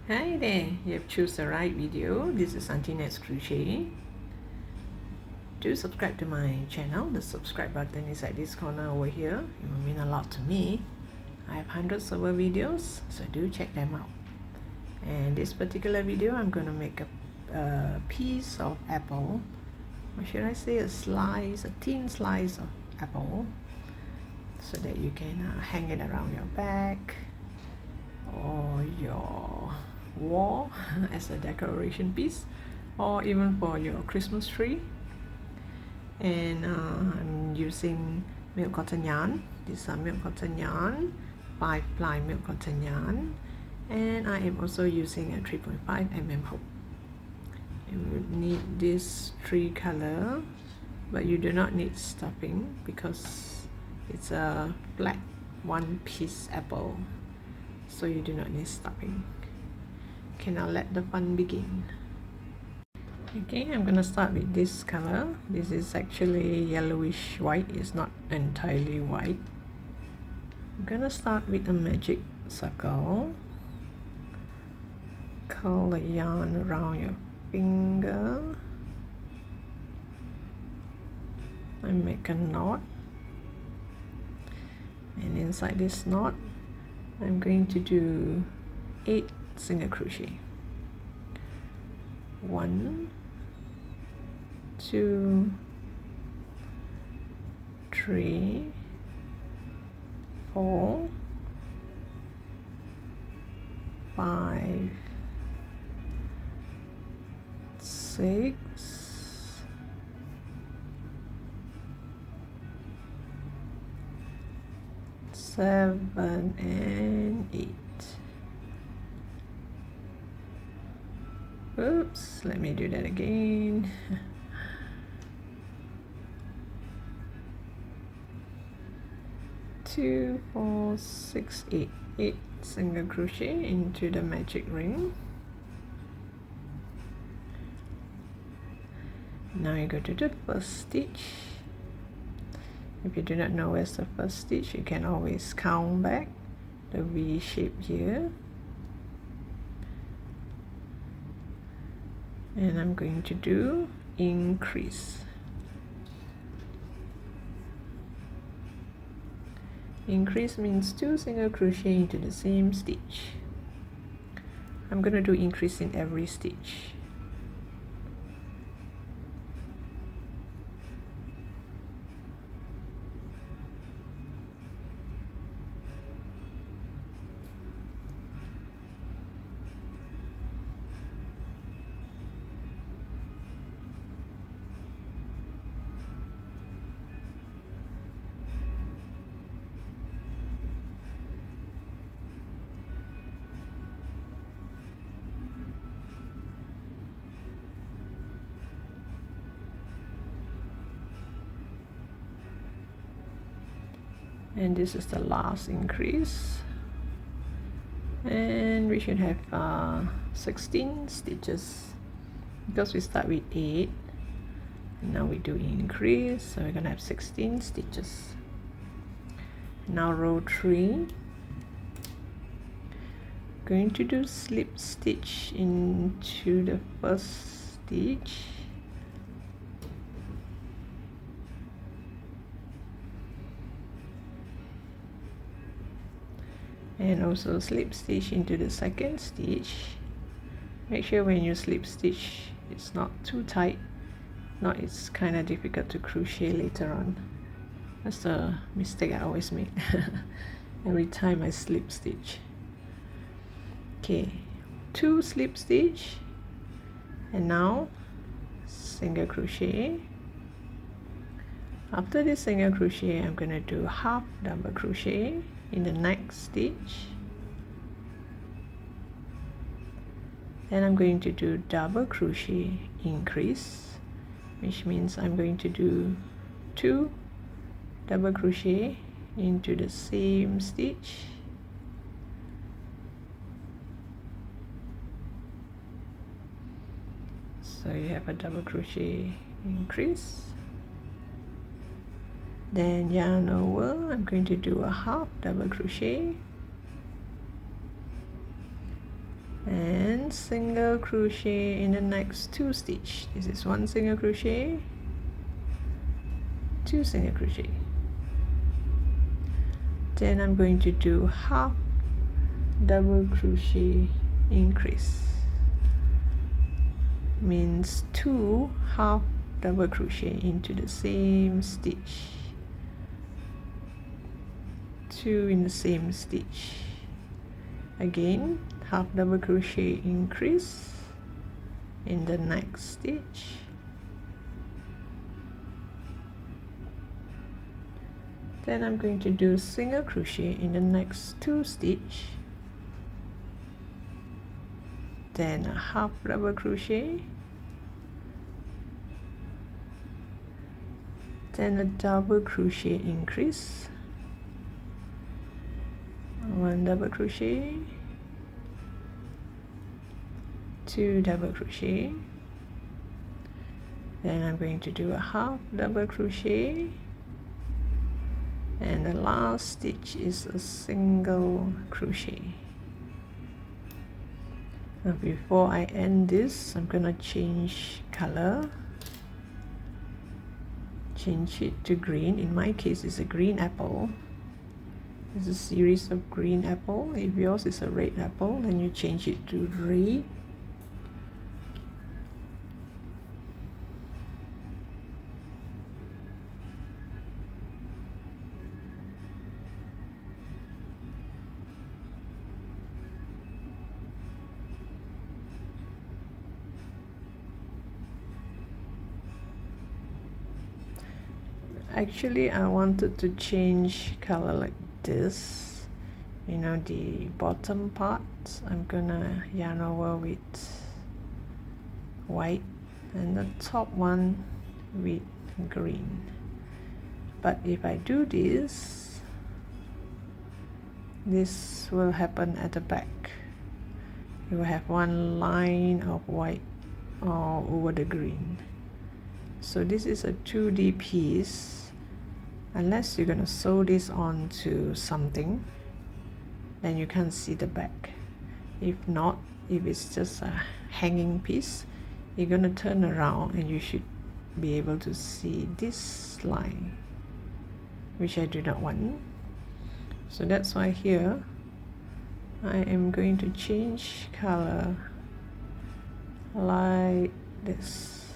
Hi there, you have chosen the right video. This is Auntie Nat's Crochet. Do subscribe to my channel. The subscribe button is at this corner over here. It will mean a lot to me. I have hundreds of videos, so do check them out. And this particular video, I'm going to make a piece of apple. Or should I say a thin slice of apple, so that you can hang it around your back or your wall as a decoration piece, or even for your Christmas tree. And I'm using milk cotton yarn. These are milk cotton yarn, 5-ply milk cotton yarn, and I am also using a 3.5 mm hook. You would need this 3 color, but you do not need stuffing because it's a black one piece apple, so you do not need stuffing. Okay, now let the fun begin. Okay, I'm gonna start with this color. This is actually yellowish white, it's not entirely white. I'm gonna start with a magic circle. Curl the yarn around your finger and make a knot. And inside this knot, I'm going to do 8 single crochet. 1, 2, 3, 4, 5, 6, 7, and 8. Oops, let me do that again. 2, 4, 6, 8. 8 single crochet into the magic ring. Now you go to the first stitch. If you do not know where's the first stitch, you can always count back the V shape here. And I'm going to do increase. Increase means 2 single crochet into the same stitch. I'm going to do increase in every stitch. And this is the last increase, and we should have 16 stitches because we start with 8 and now we do increase, so we're gonna have 16 stitches. Now row 3, going to do slip stitch into the first stitch. And also slip stitch into the second stitch. Make sure when you slip stitch it's not too tight, not it's kind of difficult to crochet later on. That's the mistake I always make every time I slip stitch. Okay, 2 slip stitch, and now single crochet. After this single crochet, I'm going to do half double crochet in the next stitch. Then I'm going to do double crochet increase, which means I'm going to do 2 double crochet into the same stitch. So you have a double crochet increase. Then yarn over, I'm going to do a half double crochet and single crochet in the next 2 stitches. This is 1 single crochet, 2 single crochet. Then I'm going to do half double crochet increase, means 2 half double crochet into the same stitch, 2 in the same stitch. Again, half double crochet increase in the next stitch, then I'm going to do single crochet in the next 2 stitches, then a half double crochet, then a double crochet increase, 1 double crochet, 2 double crochet, then I'm going to do a half double crochet, and the last stitch is a single crochet. Now before I end this, I'm gonna change color, change it to green. In my case, it's a green apple. It's a series of green apple. If yours is a red apple, then you change it to red. Actually, I wanted to change color like this. You know, the bottom part, I'm gonna yarn over with white, and the top one with green. But if I do this, this will happen at the back. You will have one line of white all over the green. So this is a 2D piece. Unless you're gonna sew this onto something, then you can't see the back. If not, if it's just a hanging piece, you're gonna turn around and you should be able to see this line, which I do not want. So that's why here I am going to change color like this.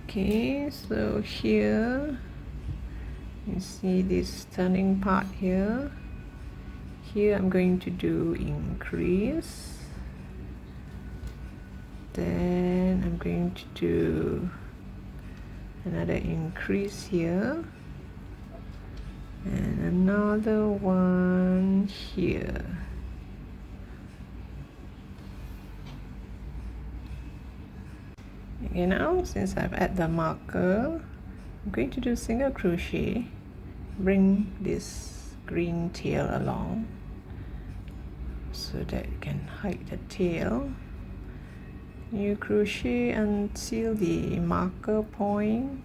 Okay, so here you see this turning part here. Here I'm going to do increase, then I'm going to do another increase here, and another one here. Okay, now since I've added the marker, I'm going to do single crochet, bring this green tail along so that you can hide the tail. You crochet until the marker point,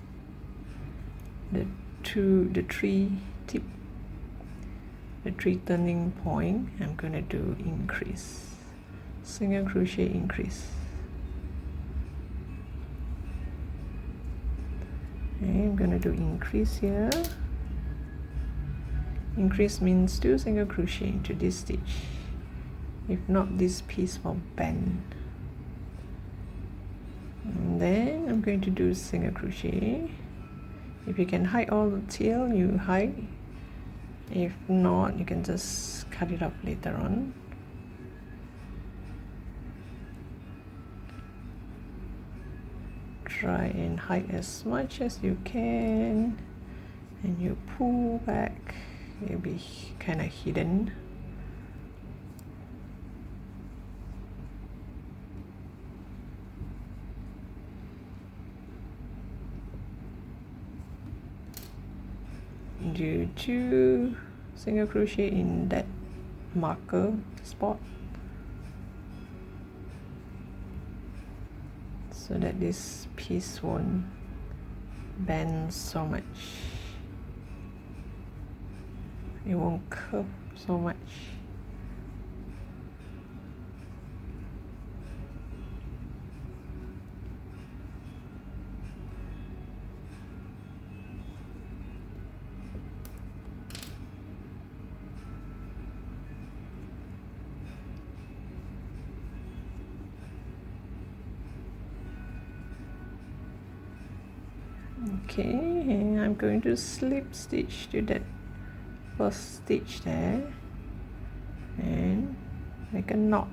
the tree tip, the tree turning point. I'm going to do increase, single crochet increase. Okay, I'm going to do increase here. Increase means 2 single crochet into this stitch. If not, this piece will bend. And then I'm going to do single crochet. If you can hide all the tail, you hide. If not, you can just cut it off later on. Try and hide as much as you can, and you pull back. It'll be kind of hidden. Do 2 single crochet in that marker spot so that this piece won't bend so much, it won't curve so much. Okay, and I'm going to slip stitch to that first stitch there and make a knot.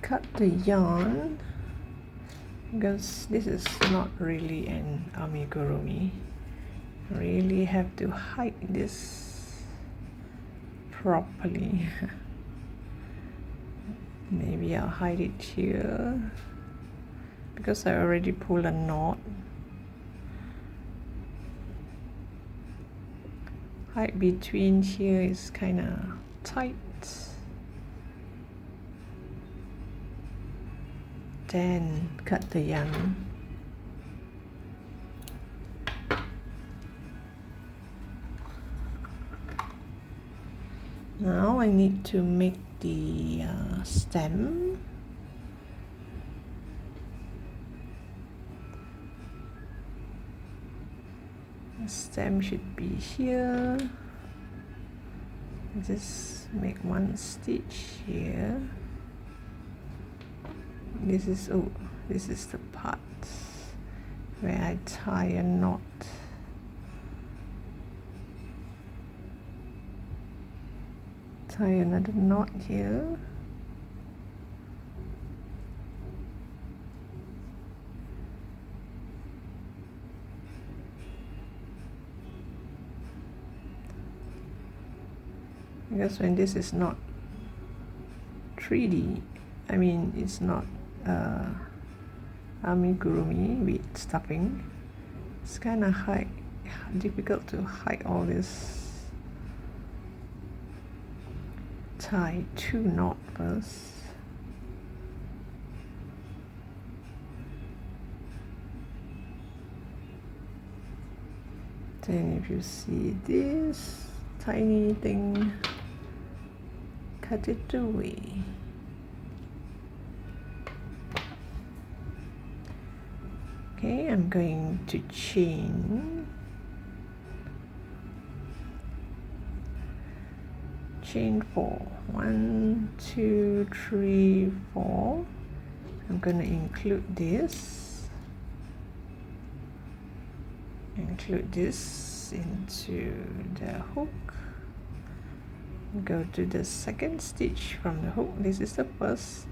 Cut the yarn because this is not really an amigurumi. Really have to hide this properly. Maybe I'll hide it here because I already pulled a knot. Hide between here is kind of tight. Then cut the yarn. Now I need to make the stem. The stem should be here. Just make one stitch here. This is the part where I tie a knot. Tie another knot here. Because when this is not 3D, I mean it's not amigurumi with stuffing, it's kind of difficult to hide all this. Tie 2 knots first. Then if you see this tiny thing, cut it away. Okay, I'm going to chain 4. 1, 2, 3, 4. I'm going to include this into the hook. Go to the second stitch from the hook. This is the first,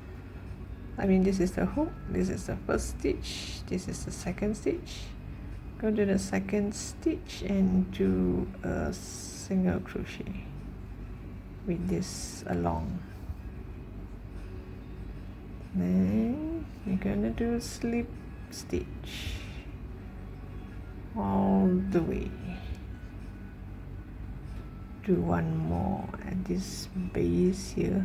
this is the hook, this is the first stitch, this is the second stitch. Go to the second stitch and do a single crochet with this along. Then you're gonna do a slip stitch all the way. Do one more at this base here.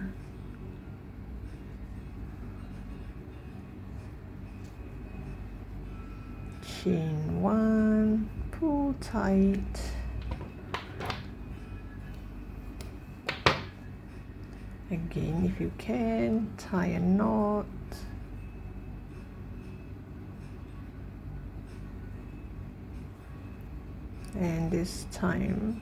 Chain 1, pull tight. Again, if you can, tie a knot. And this time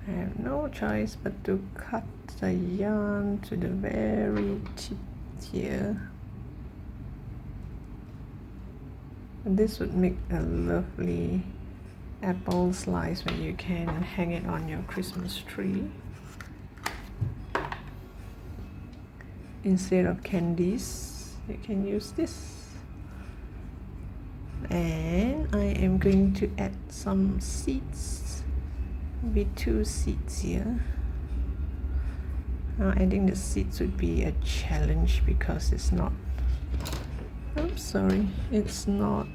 I have no choice but to cut the yarn to the very tip here. And this would make a lovely apple slice where you can hang it on your Christmas tree. Instead of candies, you can use this. And I am going to add some seeds with 2 seeds here. Now adding the seeds would be a challenge because it's not, it's not,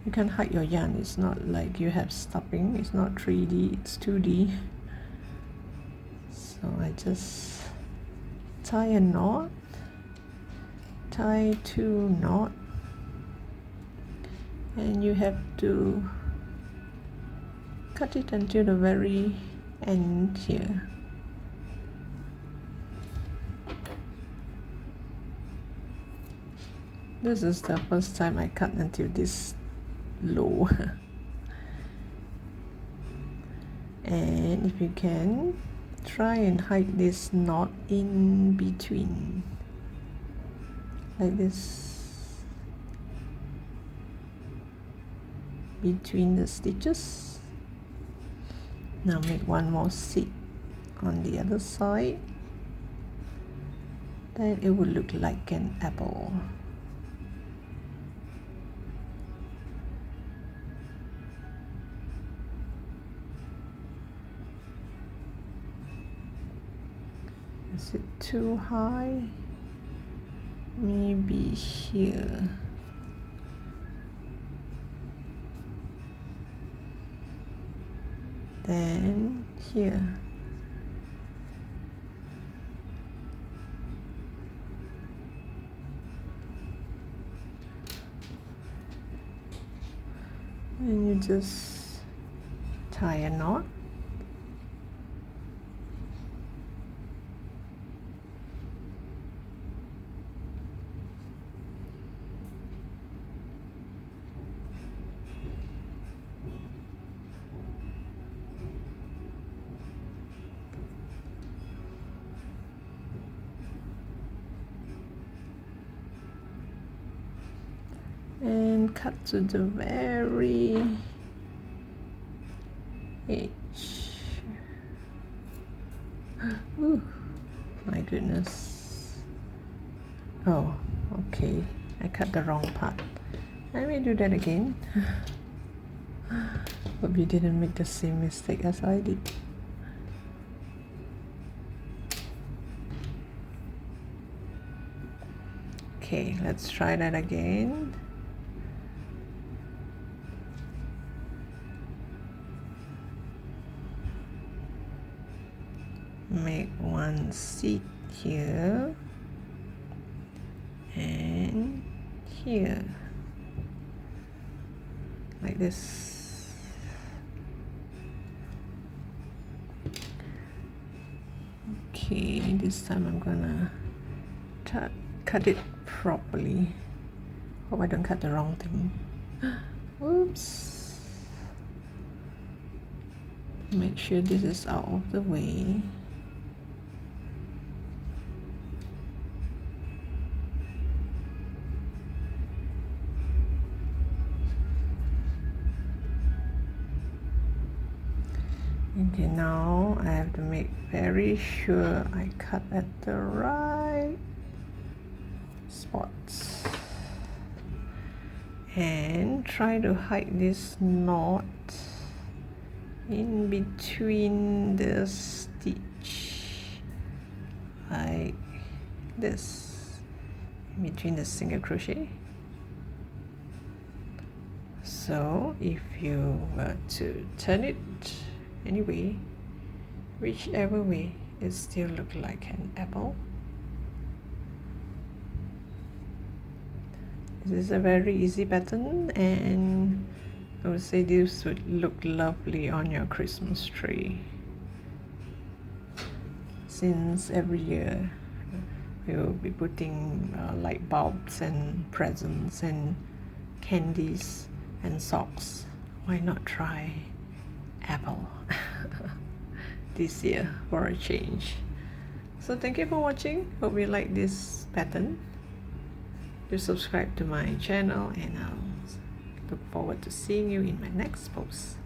you can hide your yarn. It's not like you have stuffing. It's not 3D, it's 2D. So I just tie a knot, tie 2 knots, and you have to cut it until the very end here. This is the first time I cut until this low. And if you can, try and hide this knot in between, like this. between the stitches. Now make one more seed on the other side, then it will look like an apple. Is it too high? Maybe here. Then here. And you just tie a knot. And cut to the very edge. Ooh, my goodness. Oh, okay. I cut the wrong part. Let me do that again. Hope you didn't make the same mistake as I did. Okay, let's try that again. Make one seed here and here, like this. Okay, this time I'm gonna cut it properly. Hope I don't cut the wrong thing. Oops. Make sure this is out of the way. Okay, now I have to make very sure I cut at the right spots and try to hide this knot in between the stitch, like this, in between the single crochet. So if you were to turn it anyway, whichever way, it still look like an apple. This is a very easy pattern, and I would say this would look lovely on your Christmas tree, since every year we will be putting light bulbs and presents and candies and socks. Why not try apple this year for a change? So thank you for watching. Hope you like this pattern. Do subscribe to my channel, and I'll look forward to seeing you in my next post.